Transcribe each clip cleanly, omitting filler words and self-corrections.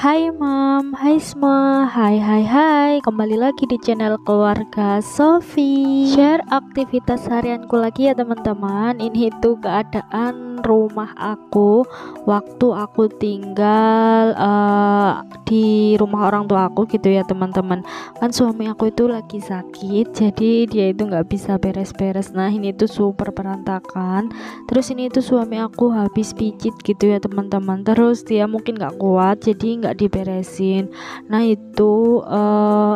Hai Mam, hai semua, hai, kembali lagi di channel keluarga Sofi. Share aktivitas harianku lagi ya teman-teman. Ini itu keadaan rumah aku waktu aku tinggal di rumah orang tua aku gitu ya teman-teman. Kan suami aku itu lagi sakit, jadi dia itu nggak bisa beres-beres. Nah ini tuh super berantakan. Terus ini tuh suami aku habis pijit gitu ya teman-teman. Terus dia mungkin nggak kuat, jadi nggak diberesin. Nah itu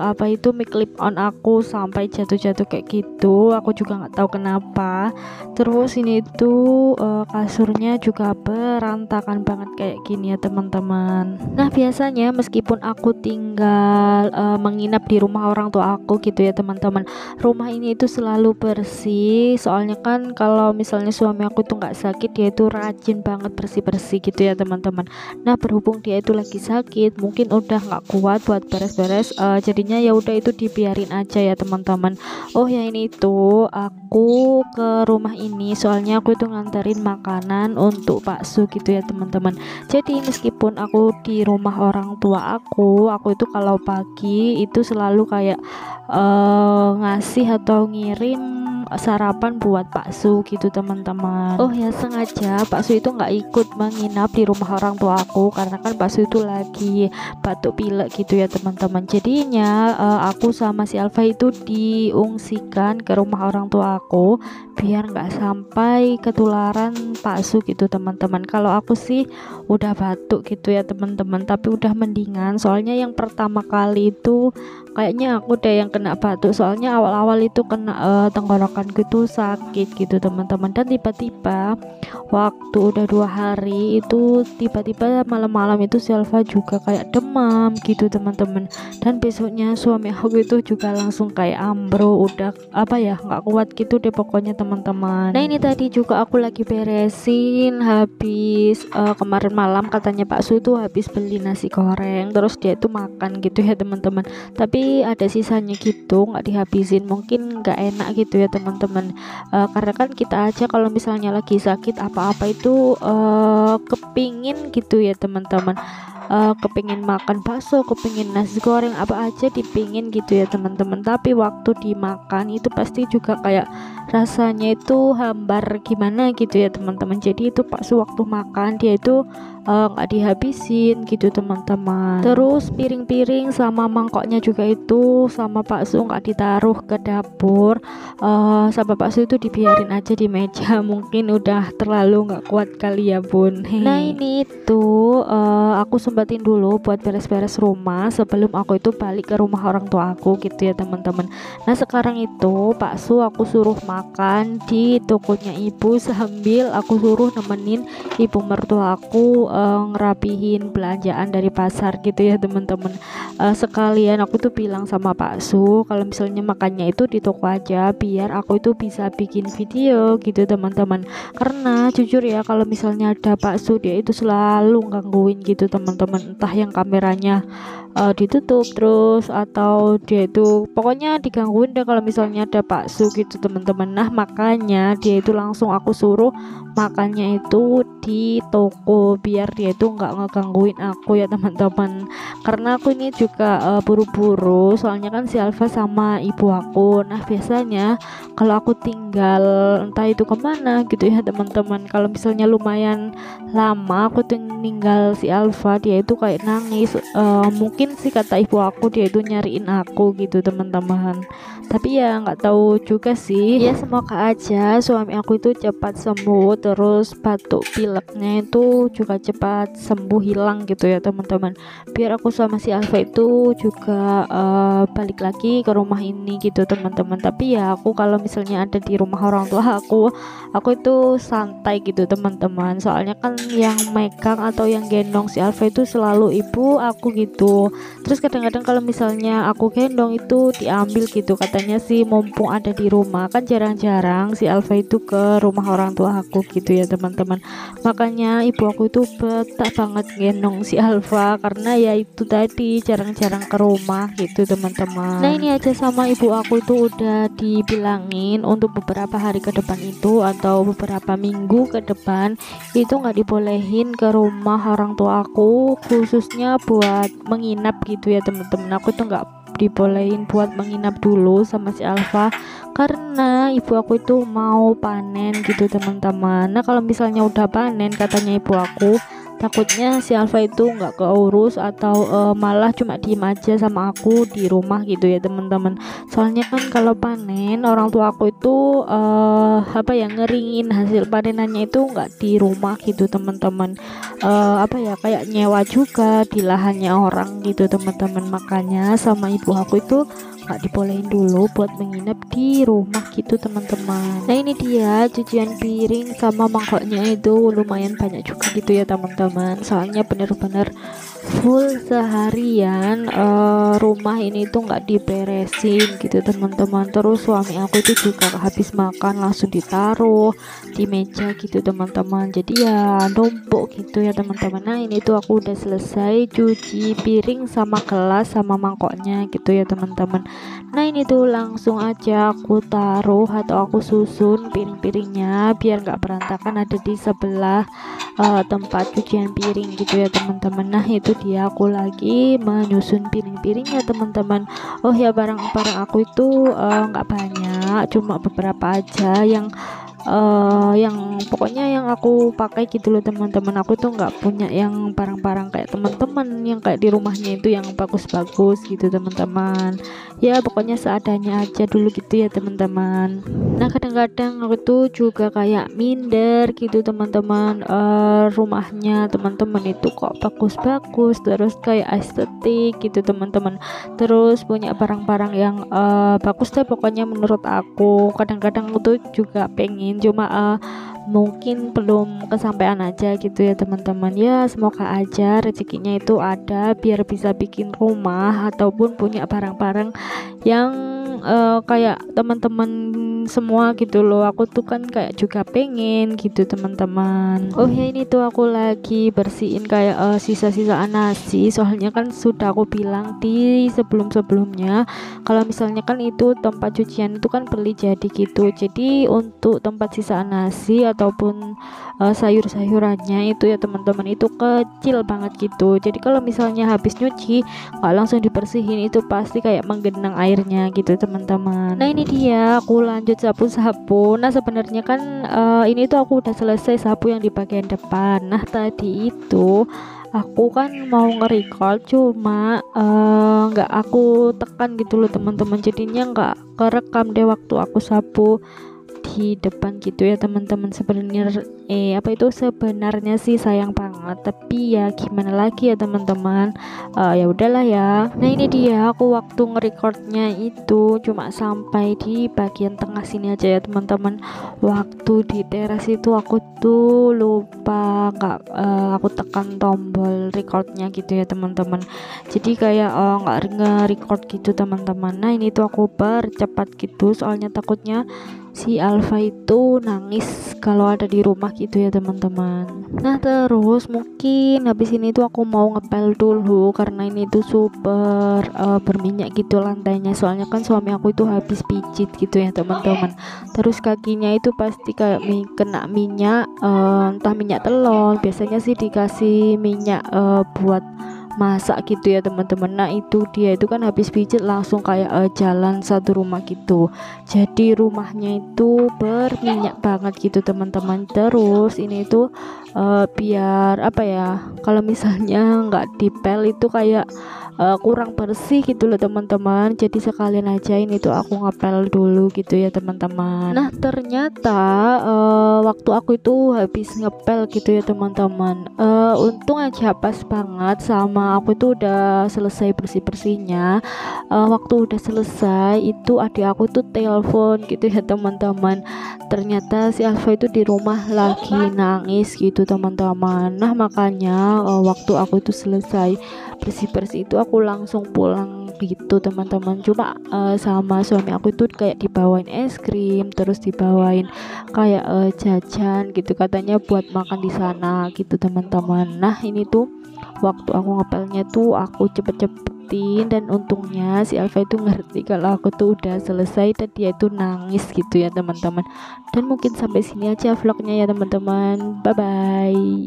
apa itu mic clip on aku sampai jatuh-jatuh kayak gitu. Aku juga nggak tahu kenapa. Terus ini tuh kasurnya juga berantakan banget kayak gini ya teman-teman. Nah biasanya meskipun aku tinggal menginap di rumah orang tua aku gitu ya teman-teman, rumah ini itu selalu bersih. Soalnya kan kalau misalnya suami aku tuh nggak sakit, dia itu rajin banget bersih-bersih gitu ya teman-teman. Nah berhubung dia itu lagi sakit, mungkin udah nggak kuat buat beres-beres, jadinya ya udah itu dibiarin aja ya teman-teman. Oh ya ini tuh aku ke rumah ini soalnya aku itu nganterin makanan untuk Pak Su gitu ya teman-teman. Jadi meskipun aku di rumah orang tua aku itu kalau pagi itu selalu kayak ngasih atau ngirim sarapan buat Pak Su gitu teman-teman. Oh ya sengaja Pak Su itu nggak ikut menginap di rumah orang tua aku karena kan Pak Su itu lagi batuk pilek gitu ya teman-teman. Jadinya aku sama si Alfa itu diungsikan ke rumah orang tua aku biar nggak sampai ketularan Pak Su gitu teman-teman. Kalau aku sih udah batuk gitu ya teman-teman, tapi udah mendingan. Soalnya yang pertama kali itu kayaknya aku deh yang kena batuk, soalnya awal-awal itu kena tenggorokanku itu sakit gitu teman-teman. Dan tiba-tiba waktu udah 2 hari itu tiba-tiba malam-malam itu si Alfa juga kayak demam gitu teman-teman. Dan besoknya suami aku itu juga langsung kayak ambro, udah apa ya nggak kuat gitu deh pokoknya teman-teman. Nah ini tadi juga aku lagi beresin habis kemarin malam katanya Pak Su itu habis beli nasi goreng, terus dia itu makan gitu ya teman-teman, tapi ada sisanya gitu nggak dihabisin, mungkin nggak enak gitu ya teman-teman. Karena kan kita aja kalau misalnya lagi sakit apa-apa itu kepingin gitu ya teman-teman, kepingin makan bakso, kepingin nasi goreng, apa aja dipingin gitu ya teman-teman. Tapi waktu dimakan itu pasti juga kayak rasanya itu hambar gimana gitu ya teman-teman. Jadi itu pas waktu makan dia itu nggak dihabisin gitu teman-teman. Terus piring-piring sama mangkoknya juga itu sama Pak Su nggak ditaruh ke dapur, sama Pak Su itu dibiarin aja di meja. Mungkin udah terlalu nggak kuat kali ya bun. Nah ini tuh aku sempatin dulu buat beres-beres rumah sebelum aku itu balik ke rumah orang tua aku gitu ya teman-teman. Nah sekarang itu Pak Su aku suruh makan di tokonya ibu sambil aku suruh nemenin ibu mertua aku ngerapihin belanjaan dari pasar gitu ya teman-teman. Sekalian aku tuh bilang sama Pak Su kalau misalnya makannya itu di toko aja biar aku itu bisa bikin video gitu teman-teman. Karena jujur ya kalau misalnya ada Pak Su dia itu selalu gangguin gitu teman-teman, entah yang kameranya ditutup terus atau dia itu pokoknya digangguin deh kalau misalnya ada Pak Su gitu teman-teman. Nah makanya dia itu langsung aku suruh makannya itu di toko biar dia itu nggak ngegangguin aku ya teman-teman. Karena aku ini juga buru-buru soalnya kan si Alfa sama ibu aku. Nah biasanya kalau aku tinggal entah itu kemana gitu ya teman-teman, kalau misalnya lumayan lama aku tinggal si Alfa, dia itu kayak nangis. Mungkin sih kata ibu aku dia itu nyariin aku gitu teman-teman, tapi ya nggak tahu juga sih ya. Semoga aja suami aku itu cepat sembuh, terus batuk pileknya itu juga cepat sembuh hilang gitu ya teman-teman, biar aku sama si Alfa itu juga balik lagi ke rumah ini gitu teman-teman. Tapi ya aku kalau misalnya ada di rumah orang tua aku itu santai gitu teman-teman, soalnya kan yang megang atau yang gendong si Alfa itu selalu ibu aku gitu. gitu. Terus kadang-kadang kalau misalnya aku gendong itu diambil gitu, katanya sih mumpung ada di rumah, kan jarang-jarang si Alfa itu ke rumah orang tua aku gitu ya teman-teman. Makanya ibu aku itu betah banget gendong si Alfa, karena ya itu tadi jarang-jarang ke rumah gitu teman-teman. Nah ini aja sama ibu aku itu udah dibilangin untuk beberapa hari ke depan itu, atau beberapa minggu ke depan itu nggak dibolehin ke rumah orang tua aku, khususnya buat menginap gitu ya teman-teman. Aku tuh nggak dibolehin buat menginap dulu sama si Alfa, karena ibu aku itu mau panen gitu teman-teman. Nah kalau misalnya udah panen, katanya ibu aku, takutnya si Alfa itu nggak keurus atau malah cuma diem aja sama aku di rumah gitu ya teman-teman. Soalnya kan kalau panen, orang tua aku itu apa ya, ngeringin hasil panenannya itu nggak di rumah gitu teman-teman. Apa ya, kayak nyewa juga di lahannya orang gitu teman-teman. Makanya sama ibu aku itu nggak dibolehin dulu buat menginap di rumah gitu teman-teman. Nah ini dia cucian piring sama mangkoknya itu lumayan banyak juga gitu ya teman-teman, soalnya bener-bener full seharian rumah ini tuh nggak diberesin gitu teman-teman. Terus suami aku itu juga habis makan langsung ditaruh di meja gitu teman-teman, jadi ya numpuk gitu ya teman-teman. Nah ini tuh aku udah selesai cuci piring sama gelas sama mangkoknya gitu ya teman-teman. Nah ini tuh langsung aja aku taruh atau aku susun piring-piringnya biar nggak berantakan ada di sebelah tempat cucian piring gitu ya teman-teman. Nah itu dia aku lagi menyusun piring-piringnya teman-teman. Oh ya, barang-barang aku itu nggak banyak, cuma beberapa aja yang pokoknya yang aku pakai gitu loh teman-teman. Aku tuh nggak punya yang barang-barang kayak teman-teman yang kayak di rumahnya itu yang bagus-bagus gitu teman-teman. Ya pokoknya seadanya aja dulu gitu ya teman-teman. Nah kadang-kadang aku tuh juga kayak minder gitu teman-teman, rumahnya teman-teman itu kok bagus-bagus, terus kayak estetik gitu teman-teman, terus punya barang-barang yang bagus deh pokoknya menurut aku. Kadang-kadang aku tuh juga pengen, cuma mungkin belum kesampaian aja gitu ya teman-teman. Ya semoga aja rezekinya itu ada biar bisa bikin rumah ataupun punya barang-barang yang kayak teman-teman semua gitu loh. Aku tuh kan kayak juga pengen gitu teman-teman. Oh ya ini tuh aku lagi bersihin kayak sisa-sisa nasi, soalnya kan sudah aku bilang di sebelum-sebelumnya kalau misalnya kan itu tempat cucian itu kan beli jadi gitu. Jadi untuk tempat sisa nasi ataupun sayur-sayurannya itu ya teman-teman itu kecil banget gitu. Jadi kalau misalnya habis nyuci nggak langsung dibersihin itu pasti kayak menggenang airnya gitu teman-teman. Nah ini dia aku lanjut sapu-sapu. Nah sebenarnya kan ini tuh aku udah selesai sapu yang di bagian depan. Nah tadi itu aku kan mau nge-record, cuma nggak aku tekan gitu loh teman-teman, jadinya nggak kerekam deh waktu aku sapu di depan gitu ya teman-teman. Sebenarnya apa itu sebenarnya sih sayang banget, tapi ya gimana lagi ya teman-teman, ya udahlah ya. Nah ini dia aku waktu nge-recordnya itu cuma sampai di bagian tengah sini aja ya teman-teman. Waktu di teras itu aku tuh lupa nggak aku tekan tombol recordnya gitu ya teman-teman, jadi kayak nggak nge-record gitu teman-teman. Nah ini tuh aku percepat gitu soalnya takutnya si Alfa itu nangis kalau ada di rumah gitu ya teman-teman. Nah terus mungkin habis ini tuh aku mau ngepel dulu karena ini tuh super berminyak gitu lantainya, soalnya kan suami aku itu habis pijit gitu ya teman-teman. Terus kakinya itu pasti kayak kena minyak, entah minyak telur, biasanya sih dikasih minyak buat masak gitu ya teman-teman. Nah itu dia itu kan habis pijit langsung kayak jalan satu rumah gitu, jadi rumahnya itu berminyak banget gitu teman-teman. Terus ini tuh biar apa ya, kalau misalnya nggak dipel itu kayak kurang bersih gitu loh teman-teman, jadi sekalian aja ini tuh aku ngepel dulu gitu ya teman-teman. Nah ternyata waktu aku itu habis ngepel gitu ya teman-teman, untung aja pas banget sama aku tuh udah selesai bersih-bersihnya. Waktu udah selesai itu adik aku tuh telepon gitu ya teman-teman. Ternyata si Alfa itu di rumah lagi nangis gitu teman-teman. Nah makanya waktu aku itu selesai bersih-bersih itu aku langsung pulang gitu teman-teman. Cuma sama suami aku itu kayak dibawain es krim, terus dibawain kayak jajan gitu, katanya buat makan di sana gitu teman-teman. Nah ini tuh waktu aku ngepelnya tuh aku cepet-cepetin, dan untungnya si Alfa itu ngerti kalau aku tuh udah selesai dan dia itu nangis gitu ya teman-teman. Dan mungkin sampai sini aja vlognya ya teman-teman, bye bye.